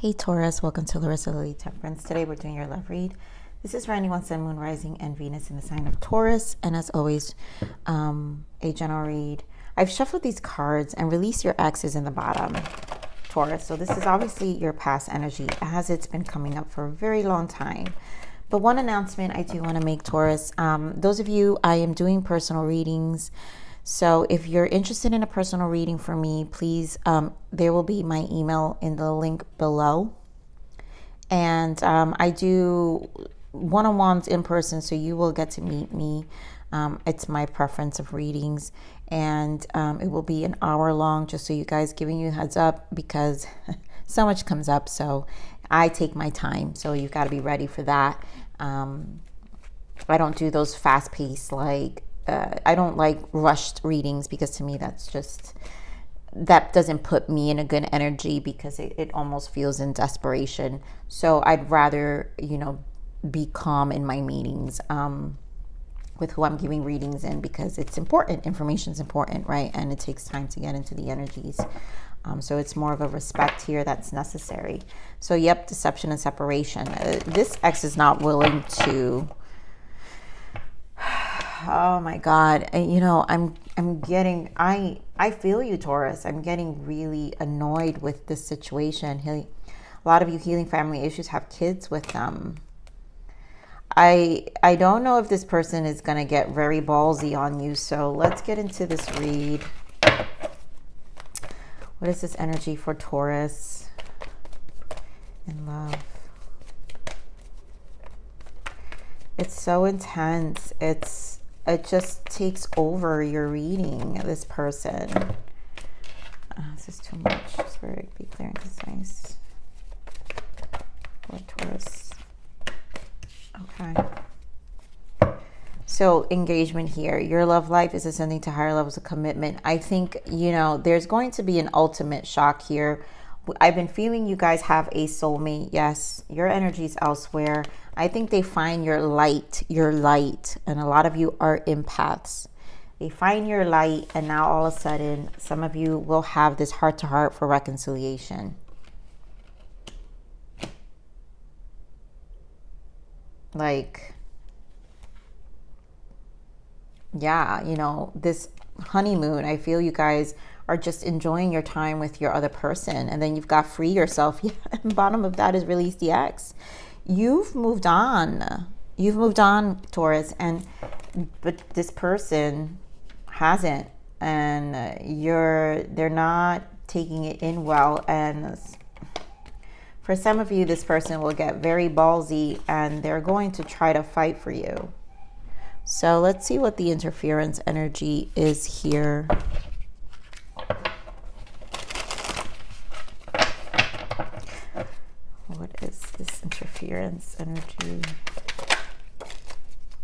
Hey Taurus, welcome to Larisa Lili Temperance. Today we're doing your love read. This is for anyone Sun, Moon, Rising, and Venus in the sign of Taurus. And as always, a general read. I've shuffled these cards and release your exes in the bottom, Taurus. So this is obviously your past energy as it's been coming up for a very long time. But one announcement I do want to make, Taurus. Those of you, I am doing personal readings. So if you're interested in a personal reading for me, please, there will be my email in the link below. And I do one-on-ones in person, so you will get to meet me. It's my preference of readings. And it will be an hour long, just so you guys, giving you a heads up, because so much comes up. So I take my time. So you've got to be ready for that. I don't do those fast-paced, I don't like rushed readings, because to me that doesn't put me in a good energy, because it almost feels in desperation. So I'd rather, be calm in my meetings with who I'm giving readings in, because it's important. Information is important, right? And it takes time to get into the energies. So it's more of a respect here that's necessary. So yep, deception and separation. This ex is not willing to... Oh my God. I'm getting, I feel you, Taurus. I'm getting really annoyed with this situation. A lot of you healing family issues have kids with them. I don't know if this person is going to get very ballsy on you. So let's get into this read. What is this energy for Taurus in love? It's so intense. It just takes over your reading, this person. This is too much. Spirit, be clear and concise. For Taurus. Okay. So engagement here. Your love life is ascending to higher levels of commitment. I think, there's going to be an ultimate shock here. I've been feeling you guys have a soulmate. Yes, your energy's elsewhere. I think they find your light, and a lot of you are empaths. They find your light, and now all of a sudden, some of you will have this heart-to-heart for reconciliation. This honeymoon, I feel you guys are just enjoying your time with your other person, and then you've got free yourself. Yeah, and bottom of that is release the ex. You've moved on. You've moved on, Taurus, but this person hasn't, and they're not taking it in well. And for some of you, this person will get very ballsy, and they're going to try to fight for you. So let's see what the interference energy is here. What is this interference energy?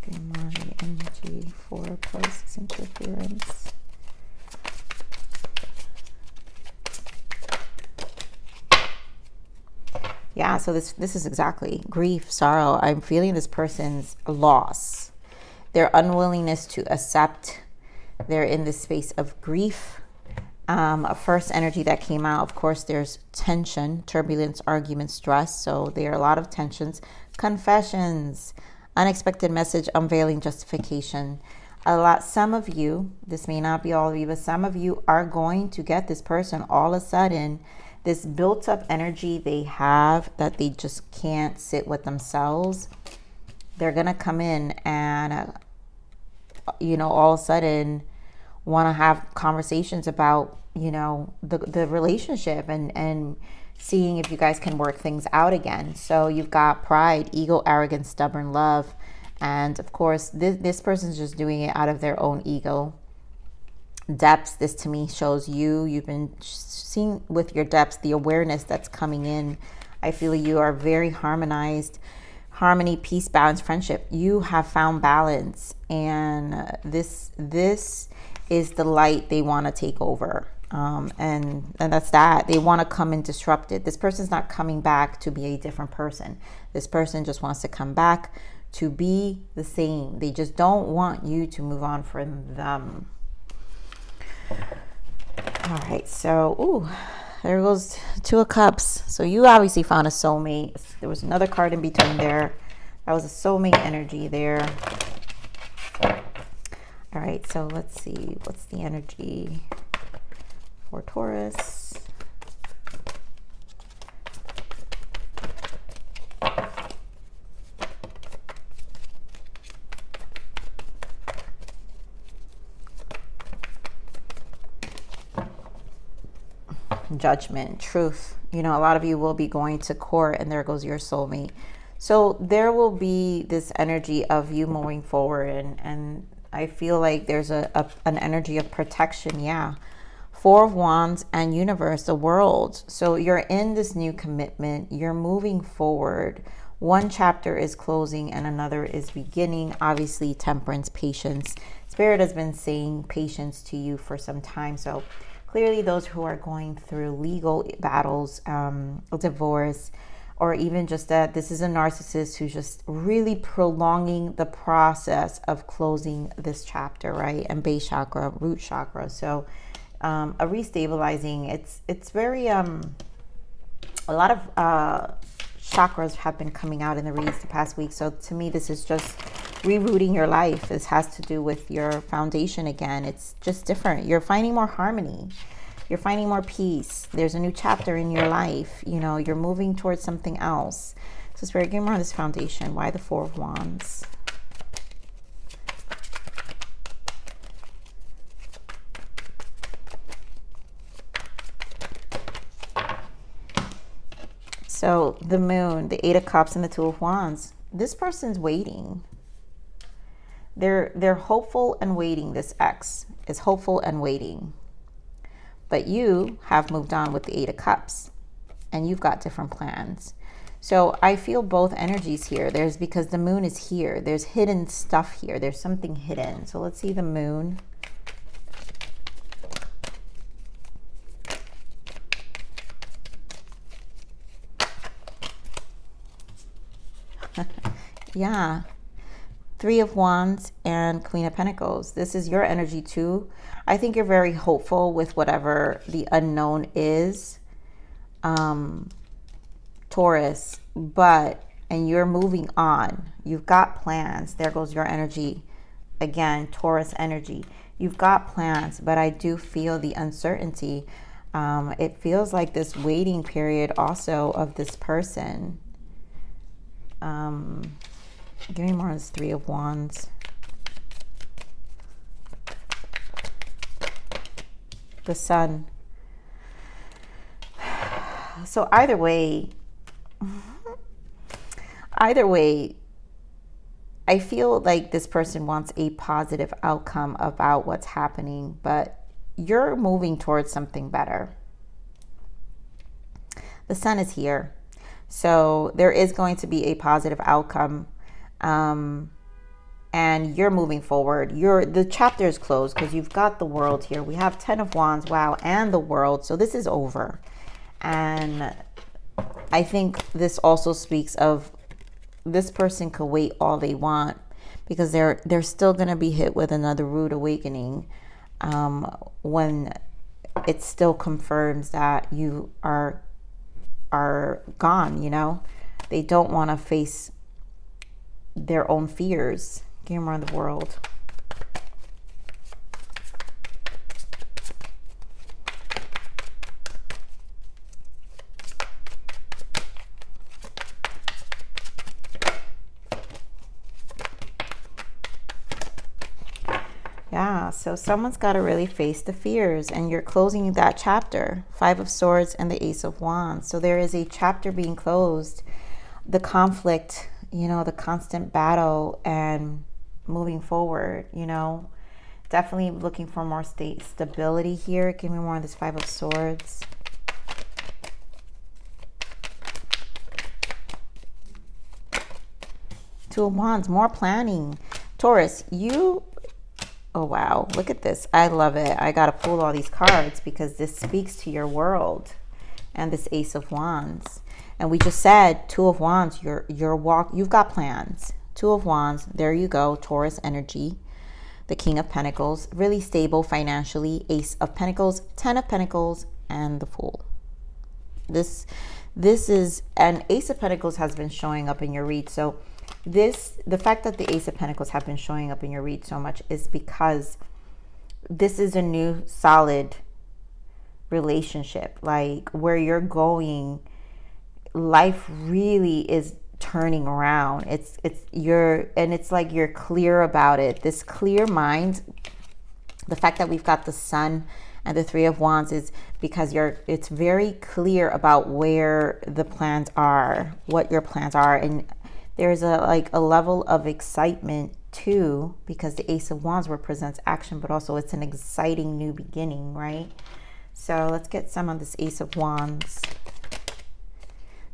Gemini energy for Pisces interference. Yeah, so this is exactly grief, sorrow. I'm feeling this person's loss. Their unwillingness to accept. They're in this space of grief. A first energy that came out, of course, there's tension, turbulence, argument, stress. So there are a lot of tensions. Confessions, unexpected message, unveiling, justification. Some of you, this may not be all of you, but some of you are going to get this person all of a sudden, this built up energy they have that they just can't sit with themselves. They're going to come in and, all of a sudden want to have conversations about, the relationship and seeing if you guys can work things out again. So you've got pride, ego, arrogance, stubborn love. And of course, this person's just doing it out of their own ego. Depths, this to me shows you've been seeing with your depths, the awareness that's coming in. I feel you are very harmonized. Harmony, peace, balance, friendship. You have found balance, and this is the light they want to take over. And that's that. They want to come and disrupt it. This person's not coming back to be a different person. This person just wants to come back to be the same. They just don't want you to move on from them. All right, so there goes Two of Cups. So you obviously found a soulmate. There was another card in between there. That was a soulmate energy there. All right, so let's see. What's the energy for Taurus? Judgment, truth. You know, a lot of you will be going to court, and there goes your soulmate. So there will be this energy of you moving forward, and I feel like there's an energy of protection. Yeah. Four of Wands and Universe, the world. So you're in this new commitment. You're moving forward. One chapter is closing and another is beginning. Obviously, Temperance, patience. Spirit has been saying patience to you for some time. So clearly those who are going through legal battles, divorce, or even just that this is a narcissist who's just really prolonging the process of closing this chapter, right? And base chakra, root chakra. So a restabilizing. It's very a lot of chakras have been coming out in the reads the past week. So to me, this is just rerouting your life. This has to do with your foundation again. It's just different. You're finding more harmony. You're finding more peace. There's a new chapter in your life. You know, you're moving towards something else. So Spirit, give me more on this foundation. Why the Four of Wands? So the Moon, the Eight of Cups, and the Two of Wands. This person's waiting. They're hopeful and waiting. This ex is hopeful and waiting. But you have moved on with the Eight of Cups, and you've got different plans. So I feel both energies here. There's, because the Moon is here. There's hidden stuff here. There's something hidden. So let's see the Moon. Yeah. Three of Wands and Queen of Pentacles. This is your energy too. I think you're very hopeful with whatever the unknown is, Taurus, and you're moving on. You've got plans. There goes your energy. Again, Taurus energy. You've got plans, but I do feel the uncertainty. It feels like this waiting period also of this person. Give me more on this Three of Wands. The Sun. So either way, I feel like this person wants a positive outcome about what's happening, but you're moving towards something better. The Sun is here. So there is going to be a positive outcome. And you're moving forward. The chapter is closed because you've got the World here. We have 10 of Wands, wow, and the World. So this is over. And I think this also speaks of this person could wait all they want, because they're still going to be hit with another rude awakening when it still confirms that you are gone. You know, they don't want to face their own fears. Give me more on the World. Yeah, so someone's got to really face the fears, and you're closing that chapter. Five of Swords and the Ace of Wands. So there is a chapter being closed. The conflict, you know, the constant battle and moving forward, you know, definitely looking for more stability here. Give me more of this Five of Swords. Two of Wands, more planning. Taurus, oh wow, look at this. I love it. I got to pull all these cards because this speaks to your world. And this Ace of Wands. And we just said Two of Wands, you've got plans. Two of Wands, there you go, Taurus energy. The King of Pentacles, really stable financially. Ace of Pentacles, 10 of Pentacles, and the Fool. This is, and Ace of Pentacles has been showing up in your read. So the fact that the Ace of Pentacles have been showing up in your read so much is because this is a new solid relationship, like where you're going, life really is turning around. It's like you're clear about it. This clear mind, the fact that we've got the Sun and the Three of Wands is because it's very clear about where the plans are, what your plans are. And there's a level of excitement too, because the Ace of Wands represents action, but also it's an exciting new beginning, right? So let's get some of this Ace of Wands.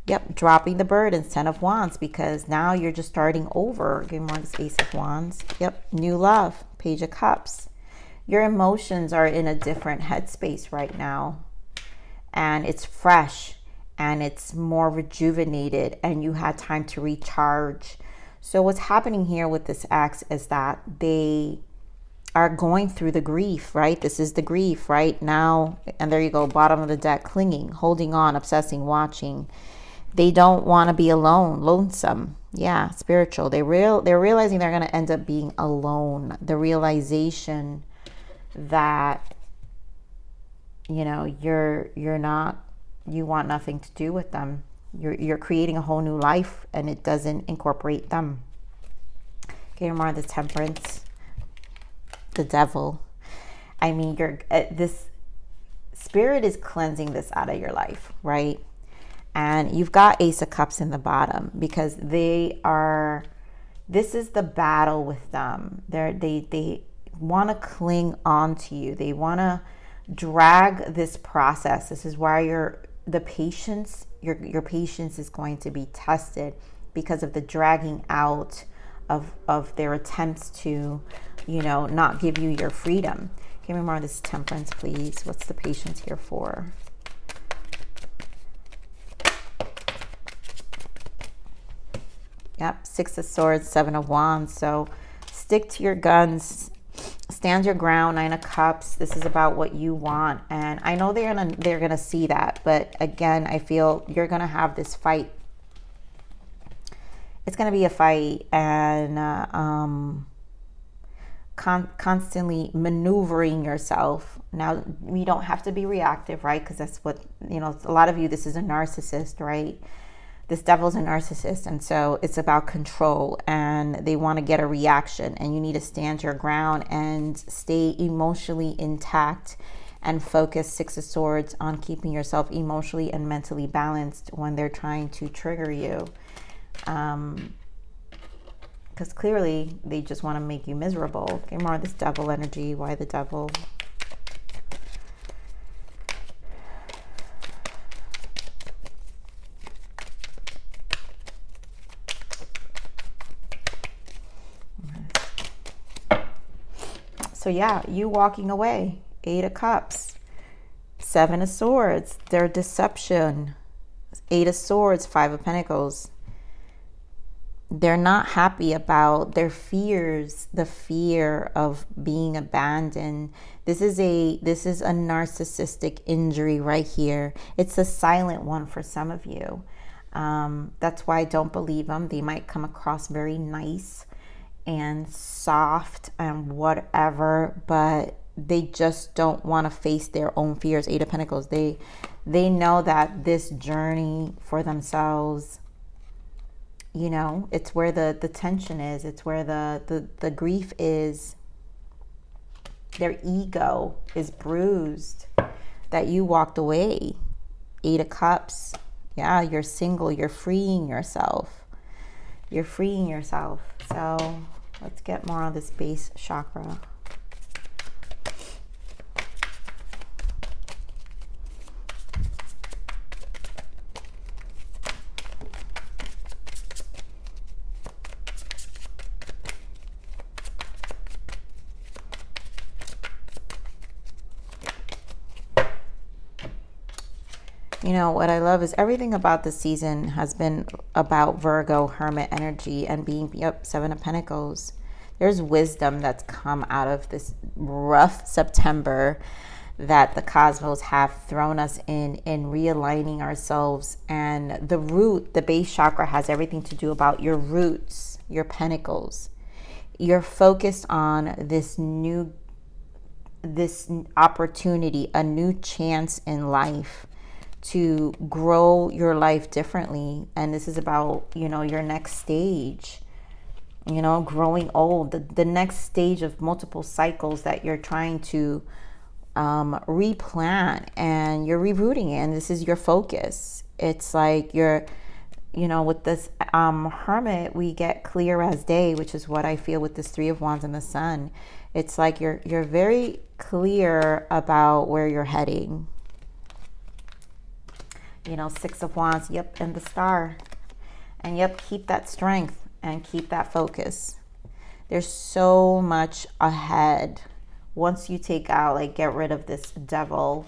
Yep, dropping the burden, Ten of Wands, because now you're just starting over. Give more of this Ace of Wands. Yep, new love, Page of Cups. Your emotions are in a different headspace right now. And it's fresh and it's more rejuvenated and you had time to recharge. So what's happening here with this ex is that they are going through the grief, right? This is the grief right now. And there you go, bottom of the deck, clinging, holding on, obsessing, watching. They don't want to be alone, lonesome. Yeah, spiritual. They're realizing they're going to end up being alone. The realization that, you know, you want nothing to do with them. You're creating a whole new life and it doesn't incorporate them. Okay, more of the Temperance. The Devil. I mean, this spirit is cleansing this out of your life, right? And you've got Ace of Cups in the bottom because this is the battle with them. They want to cling on to you. They want to drag this process. This is why your patience is going to be tested because of the dragging out of their attempts to, you know, not give you your freedom. Give me more of this Temperance, please. What's the patience here for? Yep, Six of Swords, Seven of Wands. So stick to your guns, stand your ground. Nine of Cups. This is about what you want, and I know they're gonna see that. But again, I feel you're gonna have this fight. It's gonna be a fight, and constantly maneuvering yourself. Now, we don't have to be reactive, right? Because that's what, you know, a lot of you, this is a narcissist, right? This Devil's a narcissist, and so it's about control, and they want to get a reaction, and you need to stand your ground and stay emotionally intact and focus, Six of Swords, on keeping yourself emotionally and mentally balanced when they're trying to trigger you. Because clearly they just want to make you miserable. Okay, more of this Devil energy. Why the Devil? So yeah, you walking away. Eight of Cups. Seven of Swords. Their deception. Eight of Swords. Five of Pentacles. They're not happy about their fears, the fear of being abandoned. This is a narcissistic injury right here. It's a silent one for some of you. That's why I don't believe them. They might come across very nice and soft and whatever, but they just don't want to face their own fears. Eight of Pentacles. They know that this journey for themselves, you know, it's where the tension is. It's where the grief is. Their ego is bruised that you walked away. Eight of Cups. Yeah, you're single. You're freeing yourself. You're freeing yourself. So let's get more on this base chakra. You know, what I love is everything about the season has been about Virgo, Hermit energy, and being, yep, Seven of Pentacles. There's wisdom that's come out of this rough September. that the cosmos have thrown us in realigning ourselves. And the root, the base chakra, has everything to do about your roots, your pentacles. You're focused on this opportunity, a new chance in life to grow your life differently. And this is about, you know, your next stage, you know, growing old, the next stage of multiple cycles that you're trying to replant, and you're rerouting it, and this is your focus. It's like you're, you know, with this Hermit, we get clear as day, which is what I feel with this Three of Wands and the Sun. It's like you're very clear about where you're heading. You know, Six of Wands, yep, and the Star. And yep, keep that strength and keep that focus. There's so much ahead. Once you take out, like, get rid of this devil,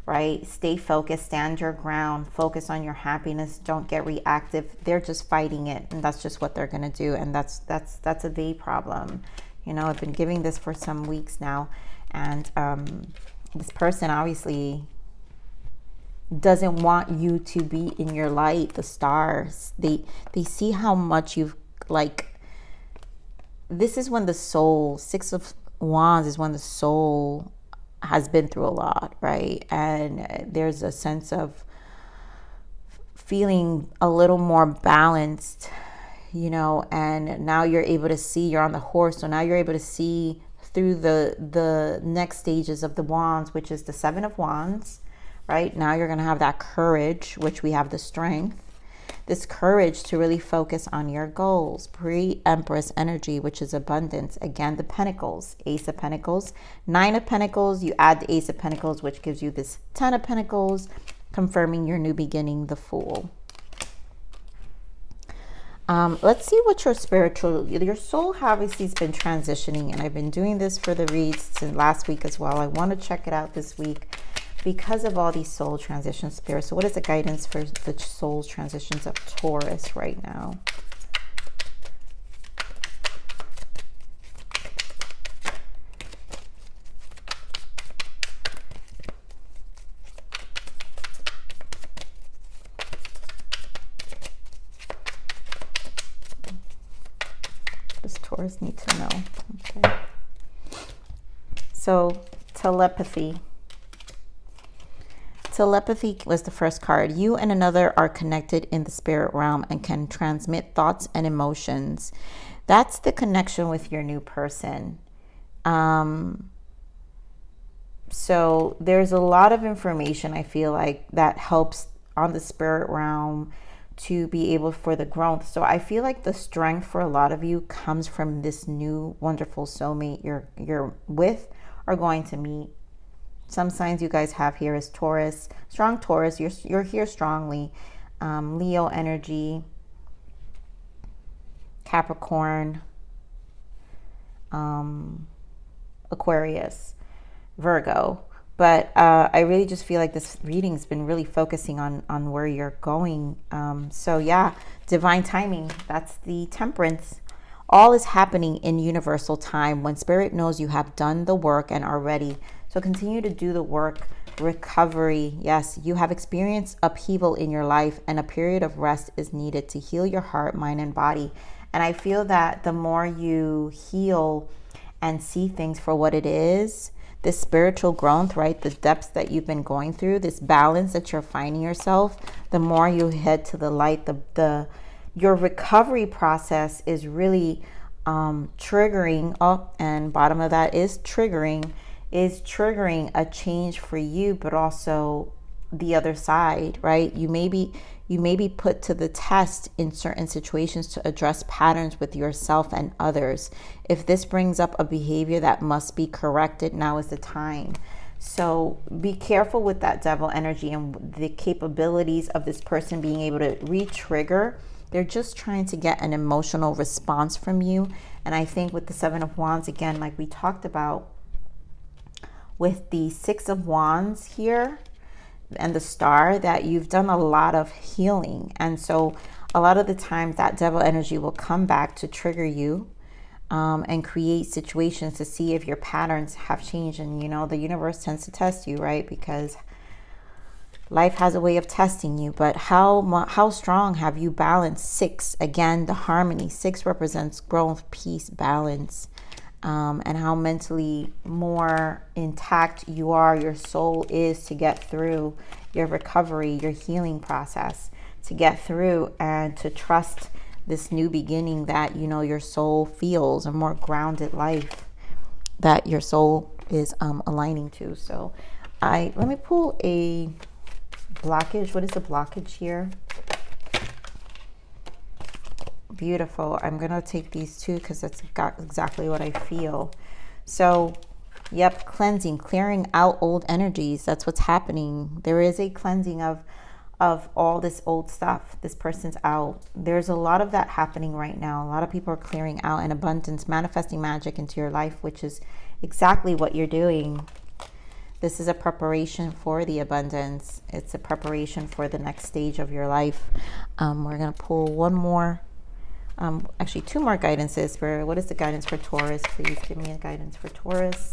right? Stay focused, stand your ground, focus on your happiness. Don't get reactive. They're just fighting it, and that's just what they're going to do. And that's a they problem. You know, I've been giving this for some weeks now, and this person obviously doesn't want you to be in your light. The stars, they see how much you've, like, this is when the soul, Six of Wands is when the soul has been through a lot, right? And there's a sense of feeling a little more balanced, you know, and now you're able to see, you're on the horse, so now you're able to see through the next stages of the wands, which is the Seven of Wands, right? Now you're going to have that courage, which we have the strength, this courage to really focus on your goals. Pre-Empress energy, which is abundance. Again, the Pentacles, Ace of Pentacles, Nine of Pentacles. You add the Ace of Pentacles, which gives you this Ten of Pentacles, confirming your new beginning, the Fool. Let's see what your soul obviously has been transitioning, and I've been doing this for the reads since last week as well. I want to check it out this week because of all these soul transition spirits. So what is the guidance for the soul transitions of Taurus right now? Does Taurus need to know? Okay. So telepathy. Telepathy was the first card. You and another are connected in the spirit realm and can transmit thoughts and emotions. That's the connection with your new person. So there's a lot of information, I feel like, that helps on the spirit realm to be able for the growth. So I feel like the strength for a lot of you comes from this new wonderful soulmate you're with or going to meet. Some signs you guys have here is Taurus, strong Taurus. You're here strongly. Leo energy, Capricorn, Aquarius, Virgo. But I really just feel like this reading's been really focusing on where you're going. So yeah, divine timing. That's the Temperance. All is happening in universal time when spirit knows you have done the work and are ready. So continue to do the work. Recovery. Yes, you have experienced upheaval in your life, and a period of rest is needed to heal your heart, mind, and body. And I feel that the more you heal and see things for what it is, this spiritual growth, right, the depths that you've been going through, this balance that you're finding yourself, the more you head to the light, your recovery process is really triggering. Oh, and bottom of that is triggering a change for you, but also the other side, right? You may be put to the test in certain situations to address patterns with yourself and others. If this brings up a behavior that must be corrected, now is the time. So be careful with that devil energy and the capabilities of this person being able to re-trigger. They're just trying to get an emotional response from you. And I think with the Seven of Wands, again, like we talked about, with the Six of Wands here and the Star, that you've done a lot of healing. And so a lot of the times that devil energy will come back to trigger you. and create situations to see if your patterns have changed. And, you know, the universe tends to test you, right? Because life has a way of testing you. But how strong have you balanced? 6, again, the harmony. 6 represents growth, peace, balance, and how mentally more intact you are, your soul is, to get through your recovery, your healing process, to get through and to trust this new beginning that, you know, your soul feels, a more grounded life that your soul is aligning to. So let me pull a blockage. What is the blockage here? Beautiful. I'm going to take these two because that's exactly what I feel. So, yep, cleansing, clearing out old energies. That's what's happening. There is a cleansing of all this old stuff. This person's out. There's a lot of that happening right now. A lot of people are clearing out in abundance, manifesting magic into your life, which is exactly what you're doing. This is a preparation for the abundance. It's a preparation for the next stage of your life. We're going to pull one more, actually 2 more guidances for, what is the guidance for Taurus? Please give me a guidance for Taurus.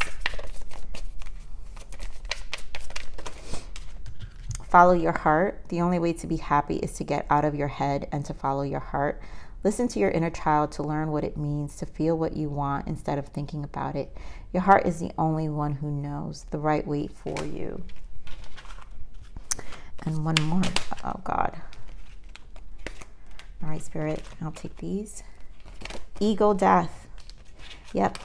Follow your heart. The only way to be happy is to get out of your head and to follow your heart. Listen to your inner child to learn what it means to feel what you want instead of thinking about it. Your heart is the only one who knows the right way for you. And one more. Oh, God. All right, Spirit, I'll take these. Ego death. Yep.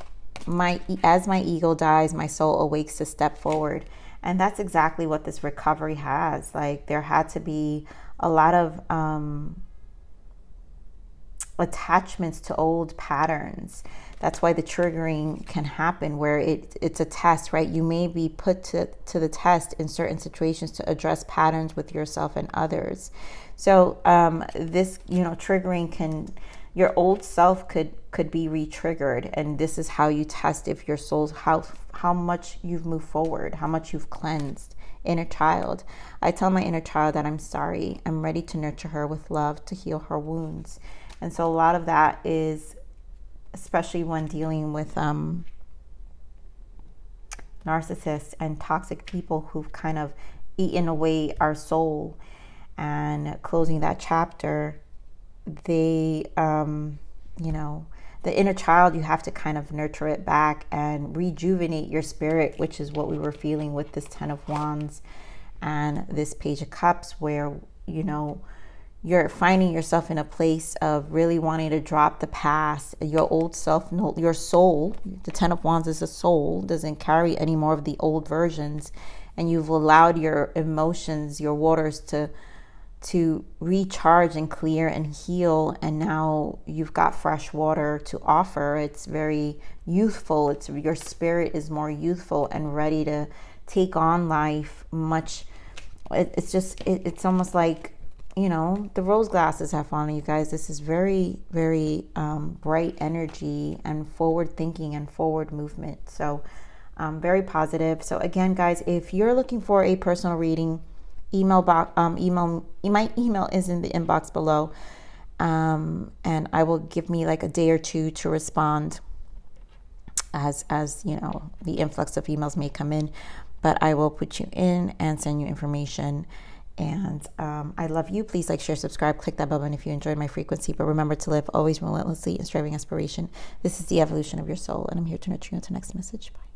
As my ego dies, my soul awakes to step forward. And that's exactly what this recovery has. Like, there had to be a lot of attachments to old patterns. That's why the triggering can happen, where it's a test, right? You may be put to the test in certain situations to address patterns with yourself and others. So this, you know, triggering your old self could be re-triggered, and this is how you test if your soul's how much you've moved forward, how much you've cleansed. Inner child. I tell my inner child that I'm sorry. I'm ready to nurture her with love to heal her wounds. And so a lot of that is, especially when dealing with narcissists and toxic people who've kind of eaten away our soul, and closing that chapter, they, you know, the inner child, you have to kind of nurture it back and rejuvenate your spirit, which is what we were feeling with this 10 of Wands and this Page of Cups, where, you know, you're finding yourself in a place of really wanting to drop the past, your old self, your soul. The 10 of Wands is a soul, doesn't carry any more of the old versions. And you've allowed your emotions, your waters to recharge and clear and heal. And now you've got fresh water to offer. It's very youthful. Your spirit is more youthful and ready to take on life much. It's almost like, you know, the rose glasses have on you guys. This is very, very bright energy and forward thinking and forward movement. So very positive. So again, guys, if you're looking for a personal reading, my email is in the inbox below, and I will give me like a day or two to respond as you know, the influx of emails may come in, but I will put you in and send you information. And I love you. Please like, share, subscribe, click that bell button if you enjoyed my frequency. But remember to live always relentlessly and striving aspiration. This is the evolution of your soul, and I'm here to nurture you until next message. Bye.